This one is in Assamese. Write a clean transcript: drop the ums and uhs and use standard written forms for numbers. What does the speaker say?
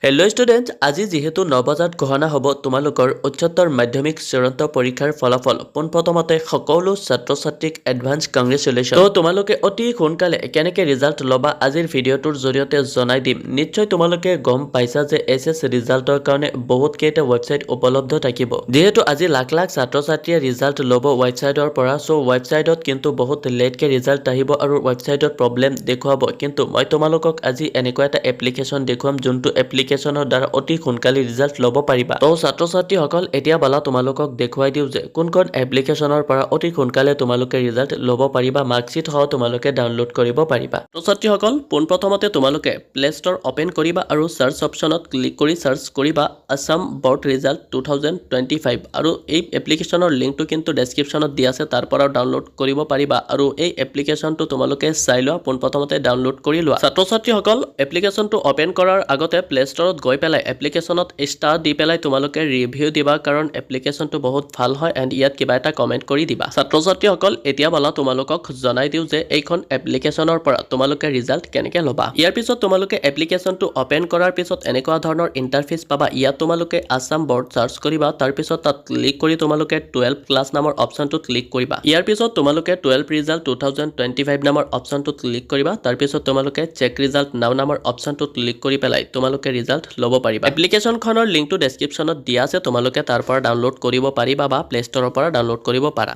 হেল্ল' ষ্টুডেণ্ট, আজি যিহেতু 9 বজাত ঘোষণা হ'ব তোমালোকৰ উচ্চতৰ মাধ্যমিক চূড়ান্ত পৰীক্ষাৰ ফলাফল। পোনপ্ৰথমতে সকলো ছাত্ৰ ছাত্ৰীক এডভান্স কংগ্ৰেচুলেশ্যন। তো তোমালোকে অতি সোনকালে কেনেকৈ ৰিজাল্ট ল'বা আজিৰ ভিডিঅ'টোৰ জৰিয়তে জনাই দিম। নিশ্চয় তোমালোকে গম পাইছা যে SS ৰিজাল্টৰ কাৰণে বহুত কেইটা ৱেবছাইট উপলব্ধ থাকিব। যিহেতু আজি লাখ লাখ ছাত্ৰ ছাত্ৰীয়ে ৰিজাল্ট ল'ব ৱেবছাইটৰ পৰা, চ' ৱেবছাইটত কিন্তু বহুত লেটকৈ ৰিজাল্ট আহিব আৰু ৱেবছাইটত প্ৰব্লেম দেখুৱাব। কিন্তু মই তোমালোকক আজি এনেকুৱা এটা এপ্লিকেশ্যন দেখুৱাম যোনটো এপ্লিকেশ্যনৰ দ্বাৰা অতি সোনকালে ৰিজাল্ট ল'ব পাৰিবা। তো ছাত্ৰ ছাত্ৰীসকল এতিয়া বালা তোমালোকক দেখুৱাই দিওঁ যে কোনখন এপ্লিকেশ্যনৰ পৰা অতি সোনকালে তোমালোকে ৰিজাল্ট ল'ব পাৰিবা, মাৰ্কশ্বিট সহ তোমালোকে ডাউনলোড কৰিব পাৰিবা। তো ছাত্ৰীসকল পোনপ্ৰথমতে তোমালোকে প্লে ষ্ট'ৰ অপেন কৰিবা আৰু চাৰ্চ অপশ্যনত ক্লিক কৰি চাৰ্চ কৰিবা আছাম বৰ্ড ৰিজাল্ট 2025 আৰু এই এপ্লিকেশ্যনৰ লিংকটো কিন্তু ডেছক্ৰিপশ্যনত দিয়া আছে, তাৰ পৰাও ডাউনলোড কৰিব পাৰিবা। আৰু এই এপ্লিকেশ্যনটো তোমালোকে চাই লোৱা, পোনপ্ৰথমতে ডাউনলোড কৰি লোৱা। ছাত্ৰ ছাত্ৰীসকল এপ্লিকেশ্যনটো অপেন কৰাৰ আগতে প্লে ষ্ট'ৰত গৈ পেলাই এপ্লিকেশ্যনত ষ্টাৰ দি পেলাই তোমালোকে ৰিভিউ দিবা, কাৰণ এপ্লিকেশ্যনটো বহুত ভাল হয় এণ্ড ইয়াত কিবা এটা কমেণ্ট কৰি দিবা। ছাত্ৰ ছাত্ৰীসকল এতিয়া বালা তোমালোকক জনাই দিওঁ যে এইখন এপ্লিকেশ্যনৰ পৰা তোমালোকে ৰিজাল্ট কেনেকৈ ল'বা। ইয়াৰ পিছত তোমালোকে এপ্লিকেশ্যনটো অপেন কৰাৰ পিছত এনেকুৱা ধৰণৰ ইণ্টাৰফেচ পাবা। ইয়াত তোমালোকে আছাম বৰ্ড চাৰ্চ কৰিবা, তাৰপিছত তাত ক্লিক কৰি তোমালোকে 12 ক্লাছ নামৰ অপশ্যনটোত ক্লিক কৰিবা। ইয়াৰ পিছত তোমালোকে 12 ৰিজাল্ট 2025 নামৰ অপশ্যনটোত ক্লিক কৰিবা, তাৰপিছত তোমালোকে চেক ৰিজাল্ট নাও নামৰ অপশ্যনটোত ক্লিক কৰি পেলাই তোমালোকে ৰিজাল্ট ল'ব পাৰিবা। এপ্লিকেশ্যনখনৰ লিংকটো ডেছক্ৰিপশ্যনত দিয়া আছে, তোমালোকে তাৰ পৰা ডাউনলোড কৰিব পাৰিবা বা প্লে ষ্ট'ৰৰ পৰা ডাউনলোড কৰিব পাৰা।